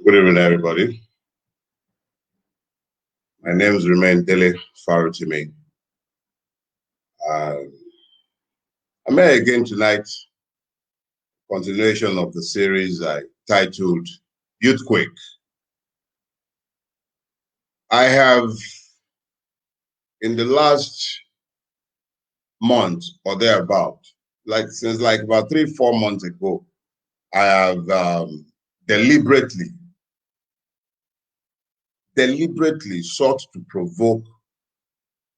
Good evening, everybody. My name is Remain Dele Farutimi. I'm here again tonight, continuation of the series I titled Youthquake. I have, in the last month or thereabout, since about 3-4 months ago, I have deliberately sought to provoke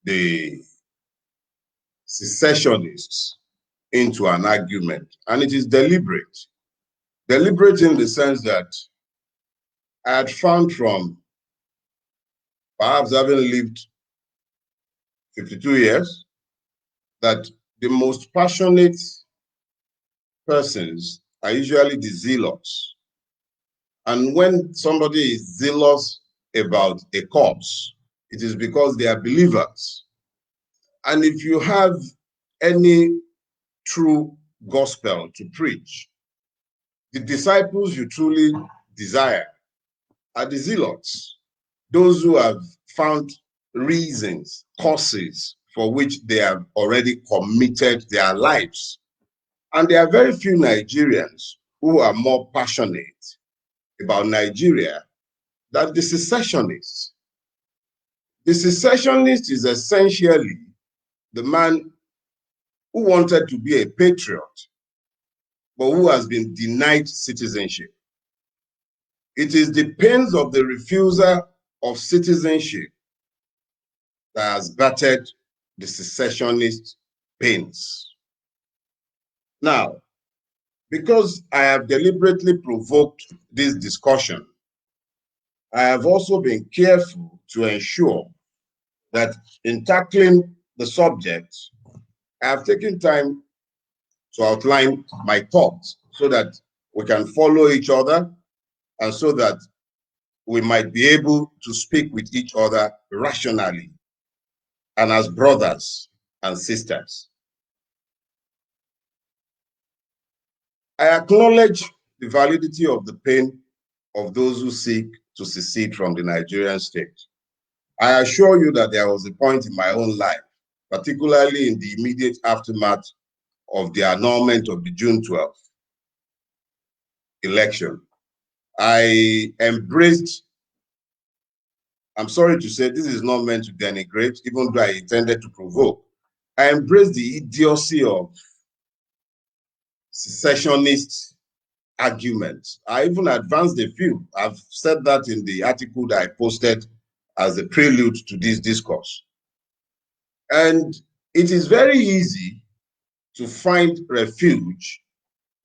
the secessionists into an argument. And it is deliberate. Deliberate in the sense that I had found, from perhaps having lived 52 years, that the most passionate persons are usually the zealots. And when somebody is zealous about a cause, it is because they are believers. And if you have any true gospel to preach, the disciples you truly desire are the zealots, those who have found reasons, causes for which they have already committed their lives. And there are very few Nigerians who are more passionate about Nigeria than the secessionists. The secessionist is essentially the man who wanted to be a patriot, but who has been denied citizenship. It is the pains of the refusal of citizenship that has battered the secessionist pains. Now, because I have deliberately provoked this discussion, I have also been careful to ensure that in tackling the subject, I have taken time to outline my thoughts so that we can follow each other and so that we might be able to speak with each other rationally and as brothers and sisters. I acknowledge the validity of the pain of those who seek to secede from the Nigerian state. I assure you that there was a point in my own life, particularly in the immediate aftermath of the annulment of the June 12th election. I embraced, I'm sorry to say, this is not meant to denigrate, even though I intended to provoke. I embraced the idiocy of secessionist arguments. I even advanced a few. I've said that in the article that I posted as a prelude to this discourse. And it is very easy to find refuge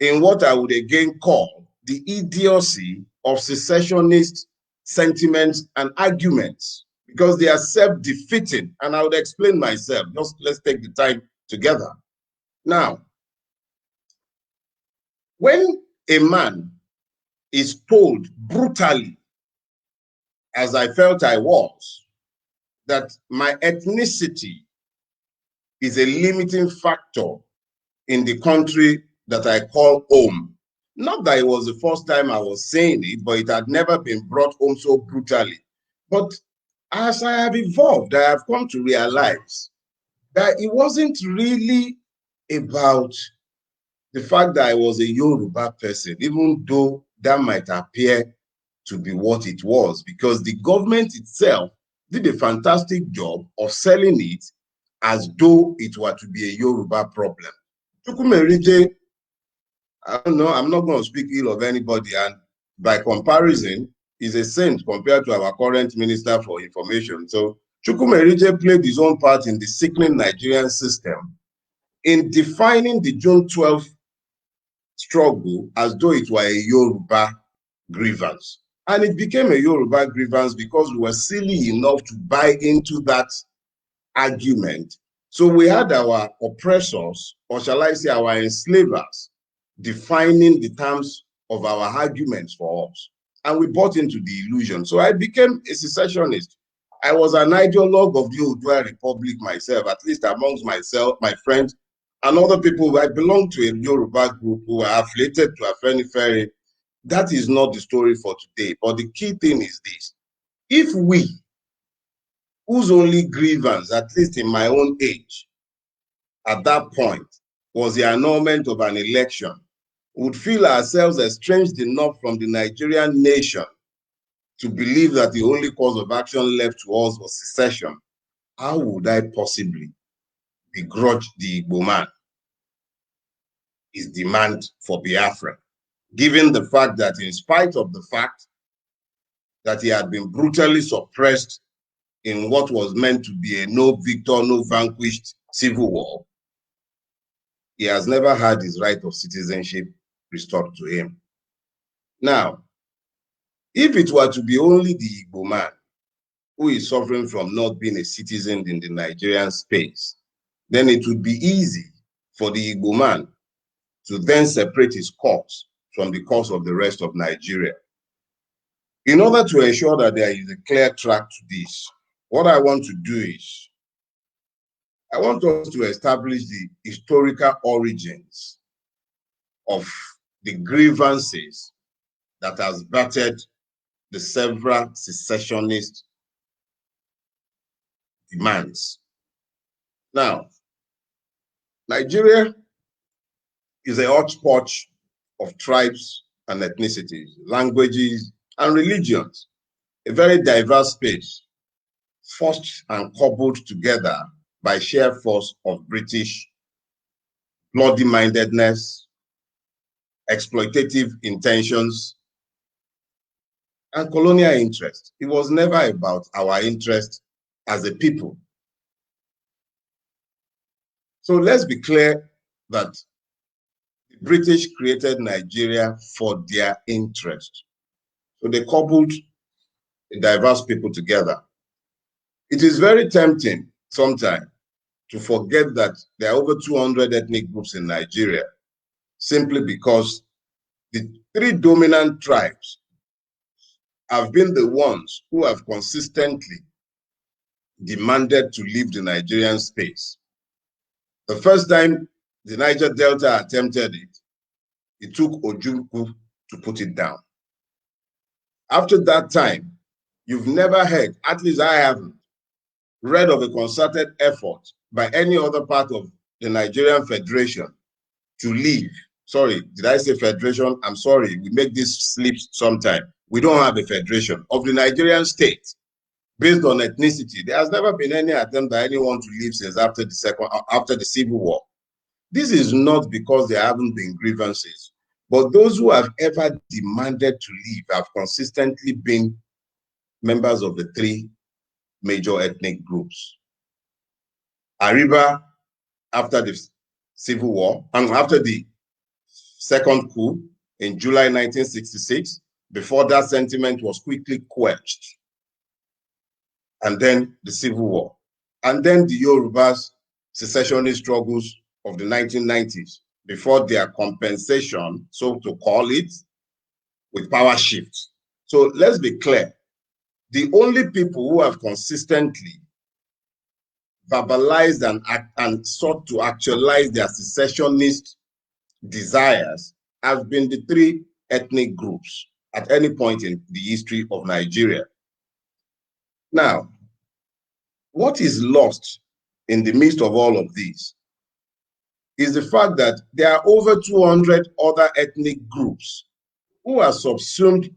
in what I would again call the idiocy of secessionist sentiments and arguments, because they are self-defeating, and I would explain myself. Just let's take the time together. Now, when a man is told brutally, as I felt I was, that my ethnicity is a limiting factor in the country that I call home. Not that it was the first time I was saying it, but it had never been brought home so brutally. But as I have evolved, I have come to realize that it wasn't really about the fact that I was a Yoruba person, even though that might appear to be what it was, because the government itself did a fantastic job of selling it as though it were to be a Yoruba problem. Chukwumerije, I don't know, I'm not going to speak ill of anybody, and by comparison, is a saint compared to our current Minister for Information. So Chukwumerije played his own part in the sickening Nigerian system in defining the June 12th struggle as though it were a Yoruba grievance. And it became a Yoruba grievance because we were silly enough to buy into that argument. So we had our oppressors, or shall I say our enslavers, defining the terms of our arguments for us. and we bought into the illusion. So I became a secessionist. I was an ideologue of the Oodua Republic myself, at least amongst myself, my friends, and other people. I belong to a Yoruba group who are affiliated to Afenifere. That is not the story for today. But the key thing is this. If we, whose only grievance, at least in my own age, at that point, was the annulment of an election, would feel ourselves estranged enough from the Nigerian nation to believe that the only course of action left to us was secession, how would I possibly begrudge the Igbo man his demand for Biafra, given the fact that in spite of the fact that he had been brutally suppressed in what was meant to be a no victor, no vanquished civil war, he has never had his right of citizenship restored to him. Now, if it were to be only the Igbo man who is suffering from not being a citizen in the Nigerian space, then it would be easy for the Igbo man to then separate his cause from the cause of the rest of Nigeria. In order to ensure that there is a clear track to this, what I want to do is, I want us to establish the historical origins of the grievances that has battered the several secessionist demands. Now, Nigeria is a hodgepodge of tribes and ethnicities, languages, and religions, a very diverse space, forced and cobbled together by sheer force of British bloody-mindedness, exploitative intentions, and colonial interest. It was never about our interest as a people. So let's be clear that the British created Nigeria for their interest. So they cobbled a diverse people together. It is very tempting sometimes to forget that there are over 200 ethnic groups in Nigeria, simply because the three dominant tribes have been the ones who have consistently demanded to leave the Nigerian space. The first time the Niger Delta attempted it, it took Ojukwu to put it down. After that time, you've never heard, at least I haven't, read of a concerted effort by any other part of the Nigerian Federation to leave. Sorry, did I say federation? I'm sorry, we make this slip sometime. We don't have a federation. Of the Nigerian state, based on ethnicity, there has never been any attempt by anyone to leave since after the Civil War. This is not because there haven't been grievances, but those who have ever demanded to leave have consistently been members of the three major ethnic groups. Ariba, after the Civil War, and after the second coup in July 1966, before that sentiment was quickly quenched, and then the Civil War, and then the Yoruba's secessionist struggles of the 1990s, before their compensation, so to call it, with power shifts. So let's be clear. The only people who have consistently verbalized and sought to actualize their secessionist desires have been the three ethnic groups at any point in the history of Nigeria. Now, what is lost in the midst of all of this is the fact that there are over 200 other ethnic groups who are subsumed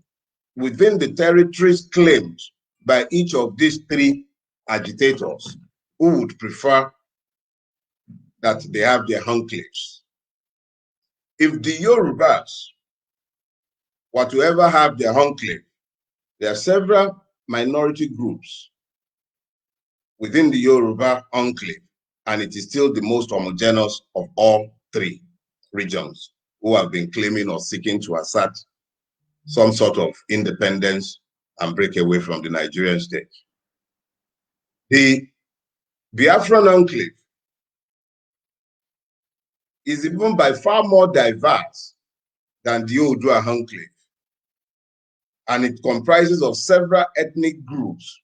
within the territories claimed by each of these three agitators, who would prefer that they have their enclaves. If the Yorubas were to ever have their enclave, there are several minority groups within the Yoruba enclave, and it is still the most homogeneous of all three regions who have been claiming or seeking to assert some sort of independence and break away from the Nigerian state. The Biafran enclave is even by far more diverse than the Oodua enclave. and it comprises of several ethnic groups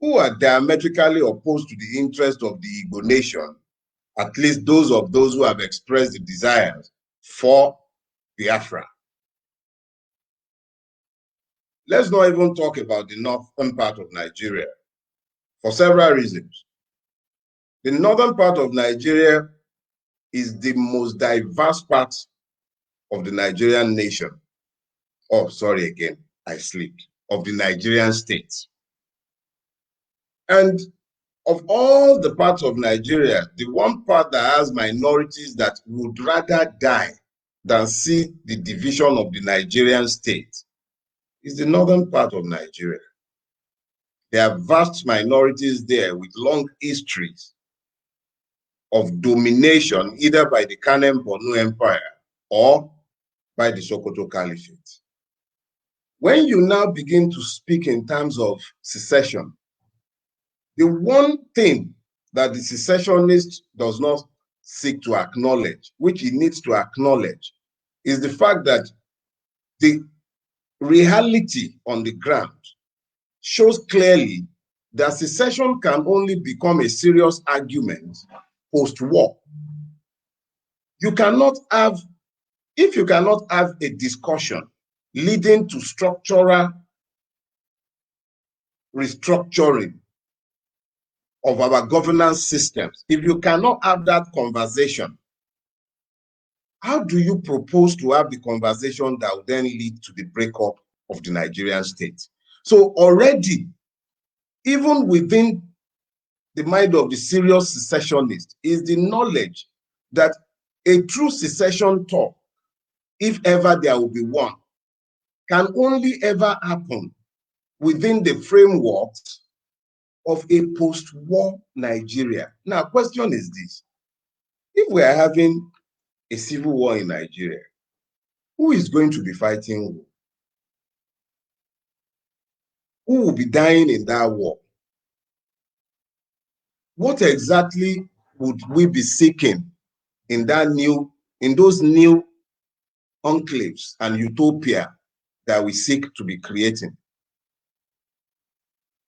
who are diametrically opposed to the interest of the Igbo nation, at least those who have expressed the desires for Biafra. Let's not even talk about the northern part of Nigeria for several reasons. The northern part of Nigeria is the most diverse part of the Nigerian nation. Oh, sorry again, I slipped. Of the Nigerian state. And of all the parts of Nigeria, the one part that has minorities that would rather die than see the division of the Nigerian state is the northern part of Nigeria. There are vast minorities there with long histories of domination, either by the Kanem Borno Empire or by the Sokoto Caliphate. When you now begin to speak in terms of secession, the one thing that the secessionist does not seek to acknowledge, which he needs to acknowledge, is the fact that the reality on the ground shows clearly that secession can only become a serious argument post-war. You cannot have, if you cannot have a discussion leading to structural restructuring of our governance systems, if you cannot have that conversation, how do you propose to have the conversation that will then lead to the breakup of the Nigerian state? So already, even within the mind of the serious secessionist, is the knowledge that a true secession talk, if ever there will be one, can only ever happen within the frameworks of a post-war Nigeria. Now, question is this: if we are having a civil war in Nigeria, who is going to be fighting who? Who will be dying in that war? What exactly would we be seeking in those new enclaves and utopia that we seek to be creating?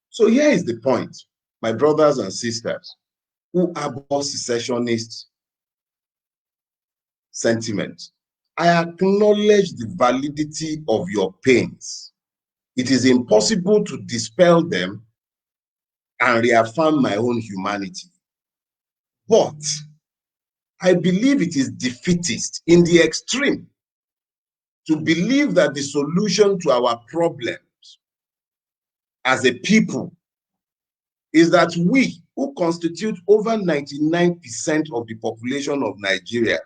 So here is the point, my brothers and sisters who harbor secessionist sentiment. I acknowledge the validity of your pains. It is impossible to dispel them and reaffirm my own humanity. But I believe it is defeatist in the extreme to believe that the solution to our problems as a people is that we, who constitute over 99% of the population of Nigeria,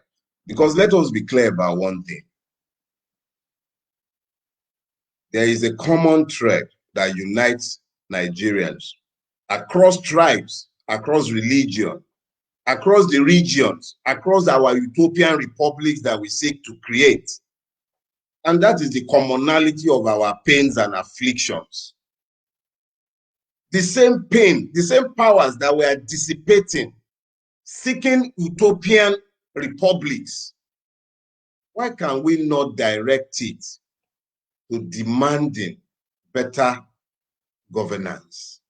because let us be clear about one thing. There is a common thread that unites Nigerians across tribes, across religion, across the regions, across our utopian republics that we seek to create. And that is the commonality of our pains and afflictions. The same pain, the same powers that we are dissipating, seeking utopian republics. Why can we not direct it to demanding better governance?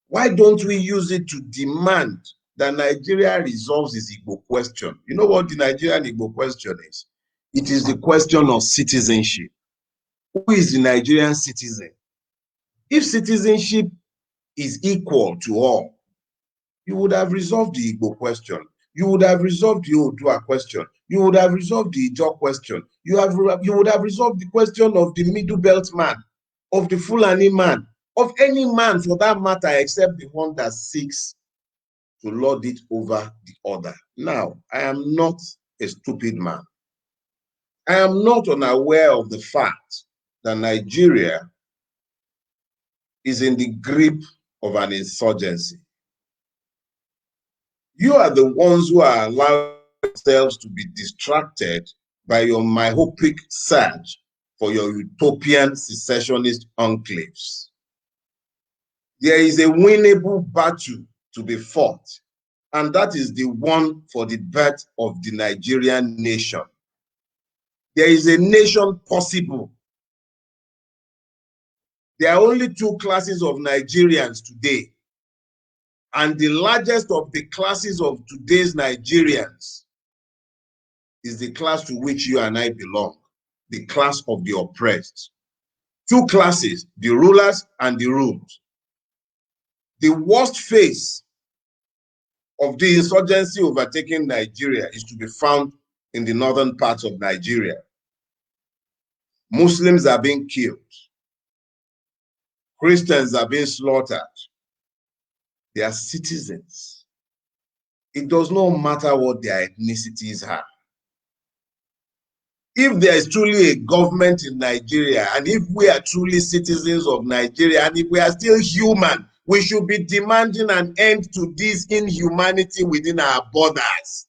Why don't we use it to demand that Nigeria resolves its Igbo question? You know what the Nigerian Igbo question is? It is the question of citizenship. Who is the Nigerian citizen? If citizenship is equal to all, you would have resolved the Igbo question. You would have resolved the Odua question. You would have resolved the Ijaw question. You would have resolved the question of the Middle Belt man, of the Fulani man, of any man for that matter, except the one that seeks to lord it over the other. Now, I am not a stupid man. I am not unaware of the fact that Nigeria is in the grip of an insurgency. You are the ones who are allowing themselves to be distracted by your myopic search for your utopian secessionist enclaves. There is a winnable battle to be fought, and that is the one for the birth of the Nigerian nation. There is a nation possible There are only two classes of Nigerians today. And the largest of the classes of today's Nigerians is the class to which you and I belong, the class of the oppressed. Two classes, the rulers and the ruled. The worst phase of the insurgency overtaking Nigeria is to be found in the northern parts of Nigeria. Muslims are being killed. Christians are being slaughtered. They are citizens. It does not matter what their ethnicities are. If there is truly a government in Nigeria, and if we are truly citizens of Nigeria, and if we are still human, we should be demanding an end to this inhumanity within our borders.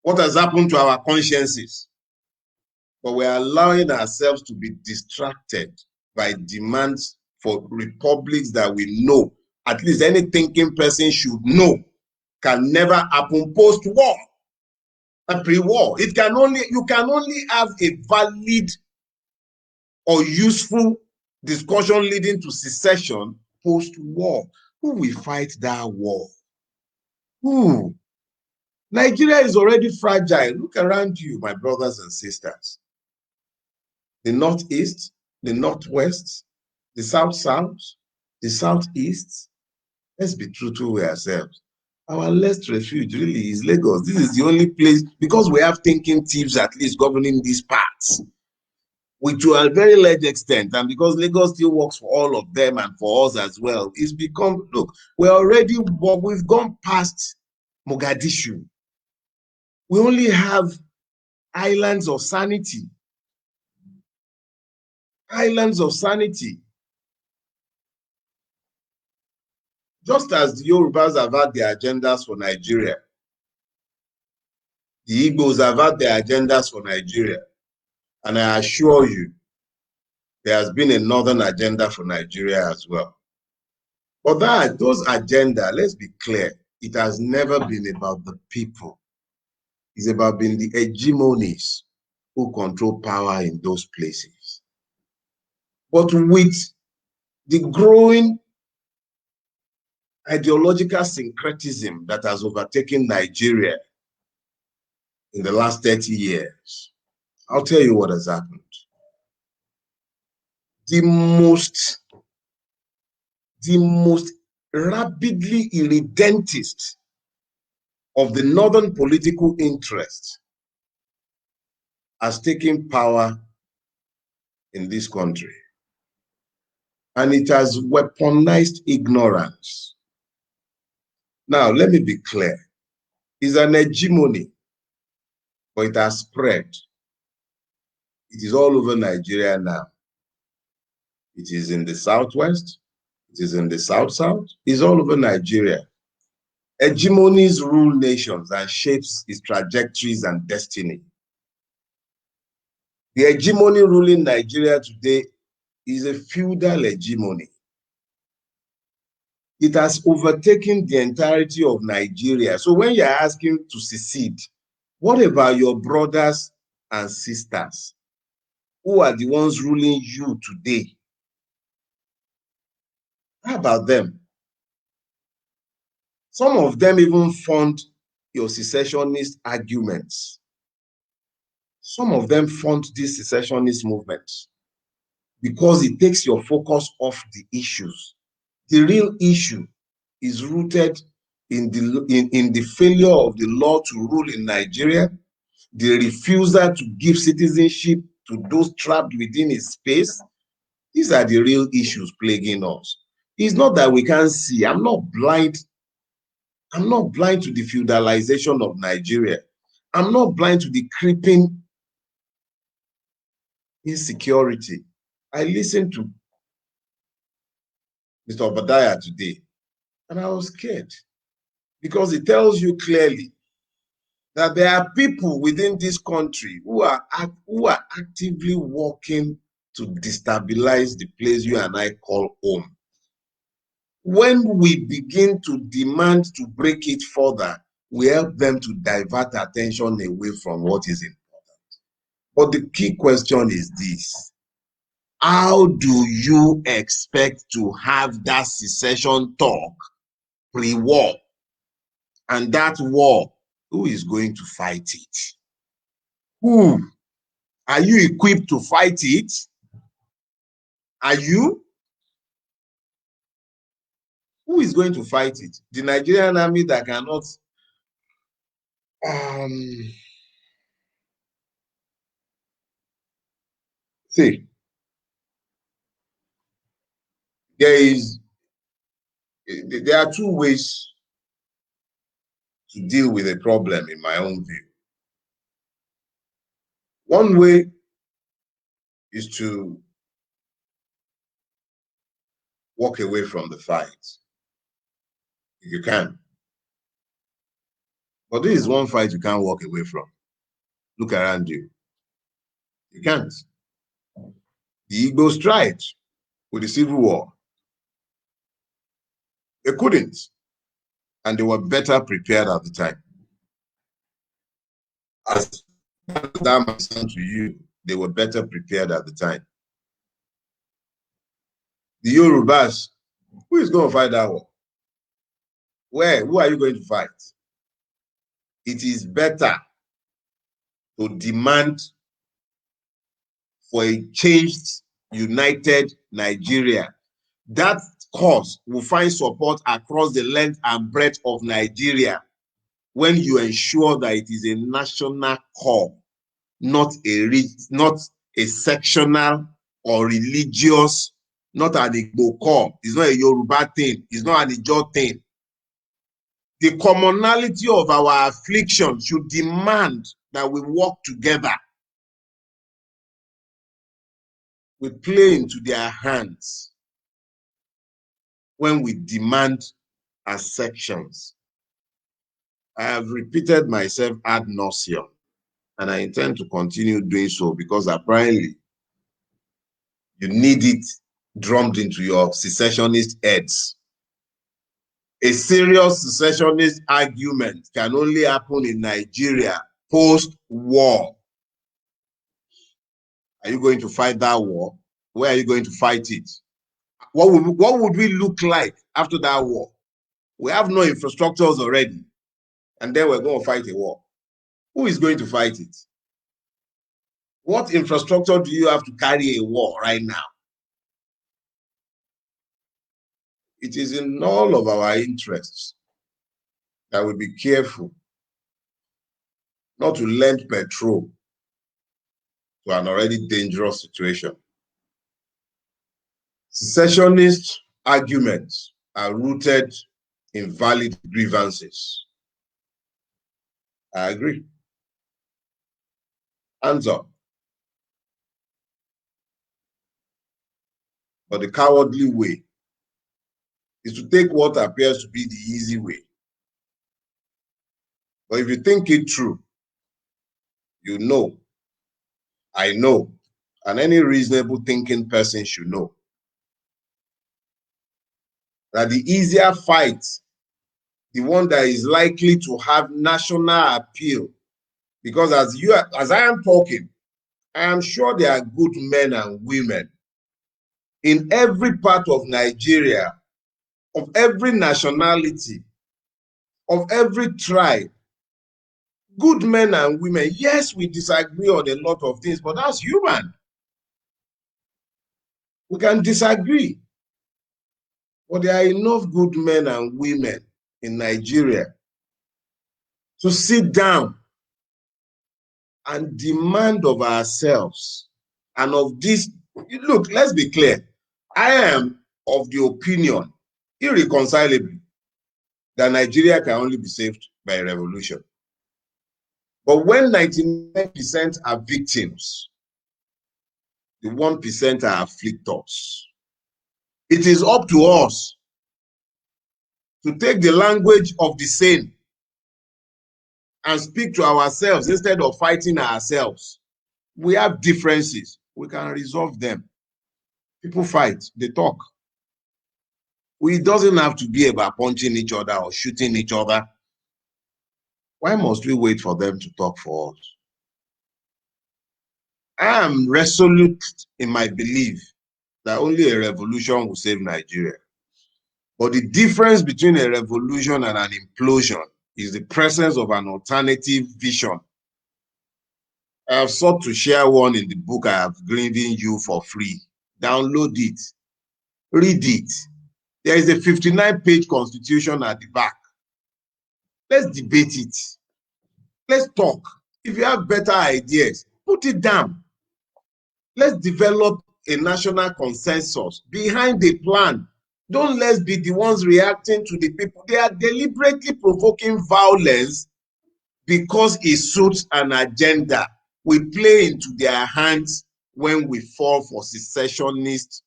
What has happened to our consciences? But we are allowing ourselves to be distracted by demands for republics that we know, at least any thinking person should know, can never happen post-war and pre-war. You can only have a valid or useful discussion leading to secession post-war. Who will fight that war? Who? Nigeria is already fragile. Look around you, my brothers and sisters. The Northeast, the Northwest, the South-South, the Southeast. Let's be true to ourselves. Our last refuge really is Lagos. This is the only place, because we have thinking thieves at least governing these parts, which to a very large extent, and because Lagos still works for all of them and for us as well, it's become, look, we've gone past Mogadishu. We only have islands of sanity. Islands of sanity. Just as the Yorubas have had their agendas for Nigeria, the Igbos have had their agendas for Nigeria. And I assure you, there has been a northern agenda for Nigeria as well. But those agenda, let's be clear, it has never been about the people. It's about being the hegemonies who control power in those places. But with the growing ideological syncretism that has overtaken Nigeria in the last 30 years, I'll tell you what has happened. The most rapidly irredentist of the northern political interest has taken power in this country. And it has weaponized ignorance. Now, let me be clear. It's an hegemony, but it has spread. It is all over Nigeria now. It is in the Southwest. It is in the South-South. It's all over Nigeria. Hegemonies rule nations and shapes its trajectories and destiny. The hegemony ruling Nigeria today is a feudal hegemony. It has overtaken the entirety of Nigeria. So when you're asking to secede, what about your brothers and sisters who are the ones ruling you today? How about them? Some of them even fund your secessionist arguments. Some of them fund this secessionist movement because it takes your focus off the issues. The real issue is rooted in the failure of the law to rule in Nigeria, the refusal to give citizenship to those trapped within its space. These are the real issues plaguing us. It's not that we can't see. I'm not blind to the feudalization of Nigeria. I'm not blind to the creeping insecurity. I listened to Mr. Obadiah today, and I was scared because it tells you clearly that there are people within this country who are actively working to destabilize the place you and I call home. When we begin to demand to break it further, we help them to divert attention away from what is important. But the key question is this: How do you expect to have that secession talk pre-war? And that war, who is going to fight it? Who? Are you equipped to fight it? Are you? Who is going to fight it? The Nigerian army that cannot see, there are two ways to deal with a problem in my own view. One way is to walk away from the fight. You can. But this is one fight you can't walk away from. Look around you. You can't. The Igbos tried with the Civil War. They couldn't. And they were better prepared at the time. As that might sound to you, they were better prepared at the time. The Yorubas, who is going to fight that war? Where? Who are you going to fight? It is better to demand for a changed, united Nigeria. That cause will find support across the length and breadth of Nigeria when you ensure that it is a national call, not a sectional or religious, not an Igbo call. It's not a Yoruba thing. It's not an Ijo thing. The commonality of our affliction should demand that we work together. We play into their hands when we demand as sections. I have repeated myself ad nauseum, and I intend to continue doing so because apparently you need it drummed into your secessionist heads. A serious secessionist argument can only happen in Nigeria post-war. Are you going to fight that war? Where are you going to fight it? What would we look like after that war? We have no infrastructures already, and then we're going to fight a war. Who is going to fight it? What infrastructure do you have to carry a war right now? It is in all of our interests that we be careful not to lend petrol to an already dangerous situation. Secessionist arguments are rooted in valid grievances. I agree. Hands up. But the cowardly way is to take what appears to be the easy way. But if you think it through, you know, I know, and any reasonable thinking person should know that the easier fight, the one that is likely to have national appeal, because as I am talking, I am sure there are good men and women in every part of Nigeria, of every nationality, of every tribe. Good men and women. Yes, we disagree on a lot of things, but that's human. We can disagree. But there are enough good men and women in Nigeria to sit down and demand of ourselves and of this. Look, let's be clear. I am of the opinion, irreconcilably, that Nigeria can only be saved by a revolution. But when 99% are victims, the 1% are afflictors. It is up to us to take the language of the sane and speak to ourselves instead of fighting ourselves. We have differences. We can resolve them. People fight, they talk. It doesn't have to be about punching each other or shooting each other. Why must we wait for them to talk for us? I am resolute in my belief that only a revolution will save Nigeria. But the difference between a revolution and an implosion is the presence of an alternative vision. I have sought to share one in the book I have given you for free. Download it. Read it. There is a 59-page constitution at the back. Let's debate it. Let's talk. If you have better ideas, put it down. Let's develop a national consensus behind the plan. Don't let's be the ones reacting to the people. They are deliberately provoking violence because it suits an agenda. We play into their hands when we fall for secessionist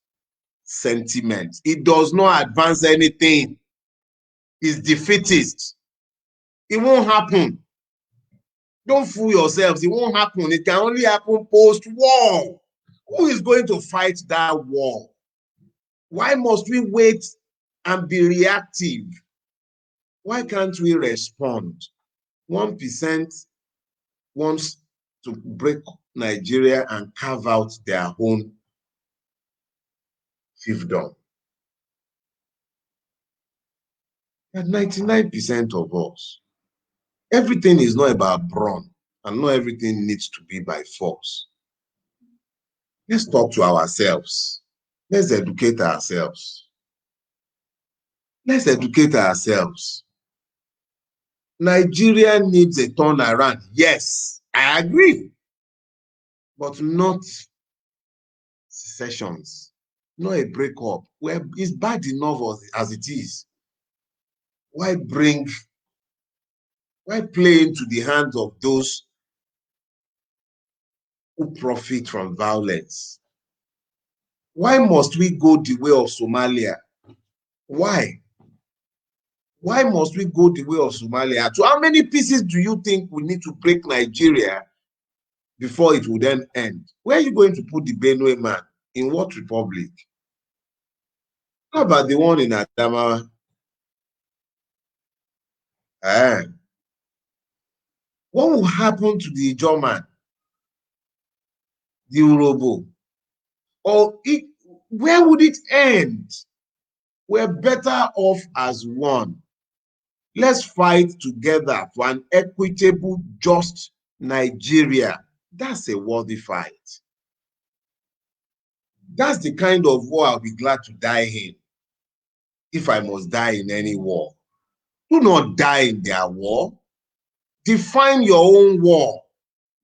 sentiment. It does not advance anything. It's defeatist. It won't happen. Don't fool yourselves. It won't happen. It can only happen post-war. Who is going to fight that war? Why must we wait and be reactive? Why can't we respond? 1% wants to break Nigeria and carve out their own fiefdom. And 99% of us, everything is not about brawn, and not everything needs to be by force. Let's talk to ourselves. Let's educate ourselves. Let's educate ourselves. Nigeria needs a turnaround. Yes, I agree. But not secessions, not a breakup. Well, it's bad enough as it is. Why play into the hands of those who profit from violence? Why must we go the way of Somalia? Why? Why must we go the way of Somalia? To how many pieces do you think we need to break Nigeria before it will then end? Where are you going to put the Benue man? In what republic? How about the one in Adamawa? What will happen to the German, the Urobo? Where would it end? We're better off as one. Let's fight together for an equitable, just Nigeria. That's a worthy fight. That's the kind of war I'll be glad to die in, if I must die in any war. Do not die in their war. Define your own war.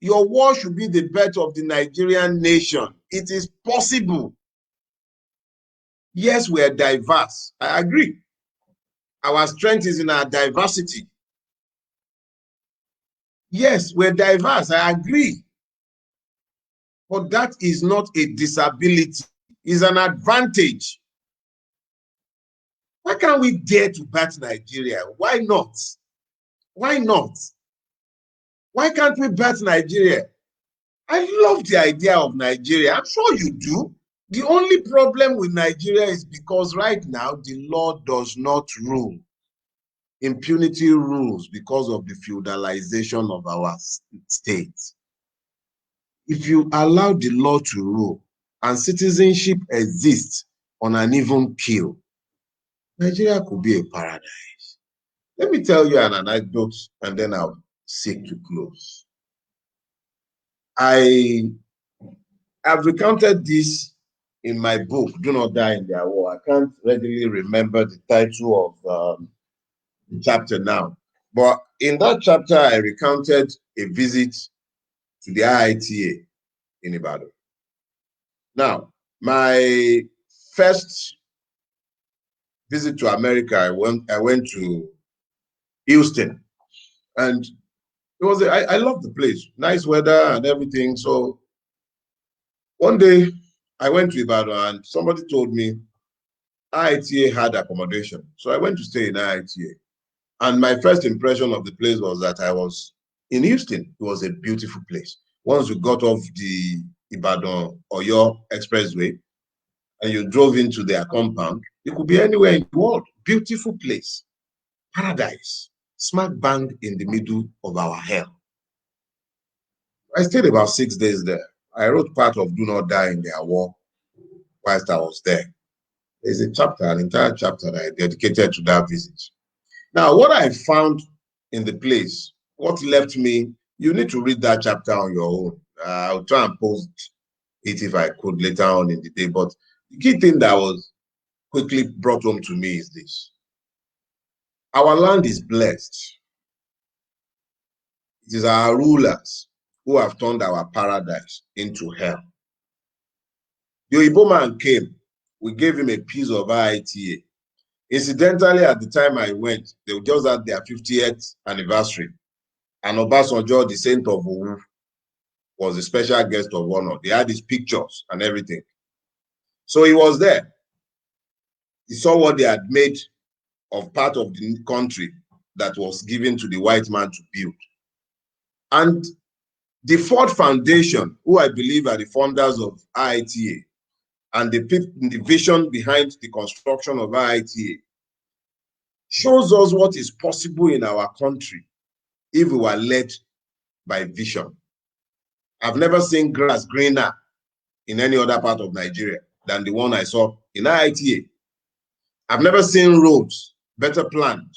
Your war should be the birth of the Nigerian nation. It is possible. Yes, we are diverse. I agree. Our strength is in our diversity. Yes, we're diverse. I agree. But that is not a disability. It's an advantage. Why can't we dare to bat Nigeria? Why not? Why not? Why can't we bat Nigeria? I love the idea of Nigeria. I'm sure you do. The only problem with Nigeria is because right now the law does not rule. Impunity rules because of the feudalization of our state. If you allow the law to rule and citizenship exists on an even keel, Nigeria could be a paradise. Let me tell you an anecdote and then I'll seek to close. I have recounted this in my book, Do Not Die in Their War. I can't readily remember the title of the chapter now. But in that chapter, I recounted a visit to the IITA in Ibadan. Now, my first visit to America, I went to Houston, and it was I love the place, nice weather and everything. So one day I went to Ibadan and somebody told me IITA had accommodation. So I went to stay in IITA. And my first impression of the place was that I was in Houston. It was a beautiful place. Once you got off the Ibadan or your expressway and you drove into their compound, it could be anywhere in the world. Beautiful place. Paradise. Smack bang in the middle of our hell. I stayed about 6 days there. I wrote part of Do Not Die in Their War whilst I was there. There's a chapter, an entire chapter that I dedicated to that visit. Now, what I found in the place, what left me, you need to read that chapter on your own. I'll try and post it if I could later on in the day. But the key thing that was quickly brought home to me is this. Our land is blessed. It is our rulers who have turned our paradise into hell. The Igbo man came. We gave him a piece of IITA. Incidentally, at the time I went, they just had their 50th anniversary. And Obasanjo, the saint of Owu, was a special guest of honor. They had his pictures and everything. So he was there. He saw what they had made of part of the country that was given to the white man to build. And the Ford Foundation, who I believe are the founders of IITA, and the vision behind the construction of IITA, shows us what is possible in our country if we were led by vision. I've never seen grass greener in any other part of Nigeria than the one I saw in IITA. I've never seen roads better planned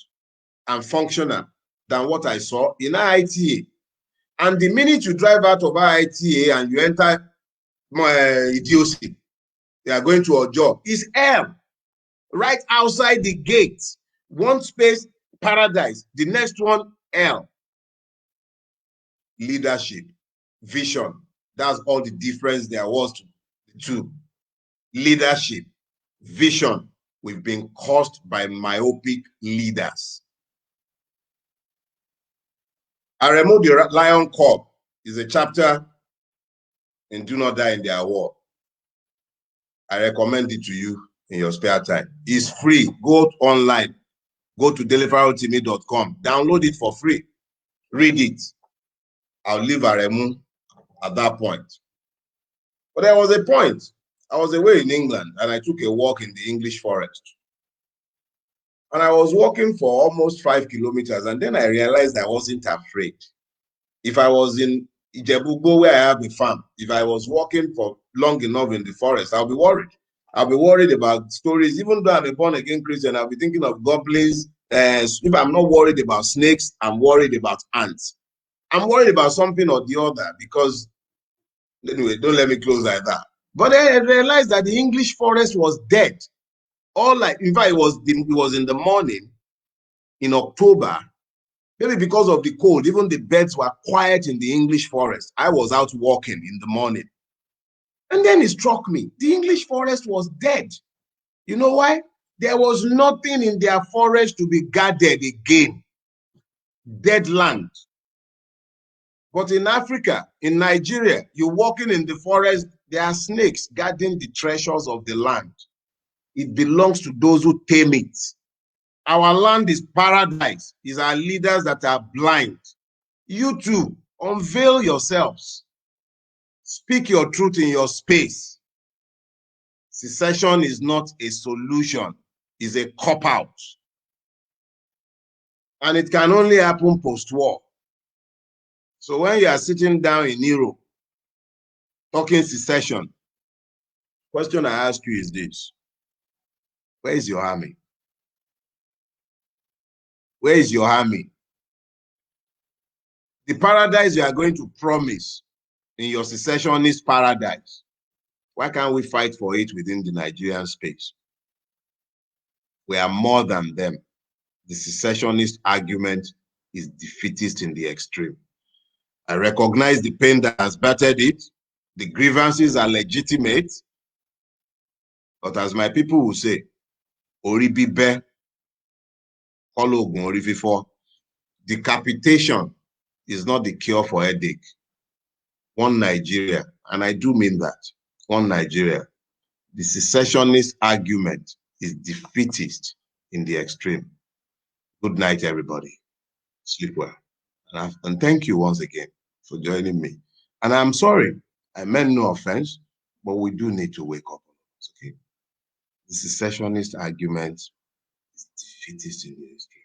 and functional than what I saw in IITA. And the minute you drive out of IITA and you enter Idiocy, they are going to a job, is hell. Right outside the gate, one space, paradise, the next one, hell. Leadership, vision, that's all the difference there was to the two. Leadership, vision, we've been caused by myopic leaders. Aremu the Lion Cub is a chapter in Do Not Die in Their War. I recommend it to you in your spare time. It's free. Go online. Go to deliverotime.com. Download it for free. Read it. I'll leave Aremu at that point. But there was a point. I was away in England and I took a walk in the English forest. And I was walking for almost 5 kilometers and then I realized I wasn't afraid. If I was in Ijebu, where I have a farm, if I was walking for long enough in the forest, I'll be worried. I'll be worried about stories. Even though I'm a born-again Christian, I'll be thinking of goblins. If I'm not worried about snakes, I'm worried about ants. I'm worried about something or the other because, anyway, don't let me close like that. But then I realized that the English forest was dead. In fact, it was in the morning in October. Maybe because of the cold, even the birds were quiet in the English forest. I was out walking in the morning. And then it struck me, the English forest was dead. You know why? There was nothing in their forest to be guarded again. Dead land. But in Africa, in Nigeria, you're walking in the forest, there are snakes guarding the treasures of the land. It belongs to those who tame it. Our land is paradise. It's our leaders that are blind. You too, unveil yourselves. Speak your truth in your space. Secession is not a solution. It's a cop-out. And it can only happen post-war. So when you are sitting down in Europe, talking secession, question I ask you is this. Where is your army? Where is your army? The paradise you are going to promise in your secessionist paradise, why can't we fight for it within the Nigerian space? We are more than them. The secessionist argument is defeatist in the extreme. I recognize the pain that has battered it. The grievances are legitimate. But as my people will say, Ori bibe, kologun ori fifo. Decapitation is not the cure for headache. One Nigeria, and I do mean that, one Nigeria. The secessionist argument is defeatist in the extreme. Good night, everybody. Sleep well. And thank you once again for joining me. And I'm sorry, I meant no offense, but we do need to wake up. Okay? The secessionist argument is defeatist in the extreme.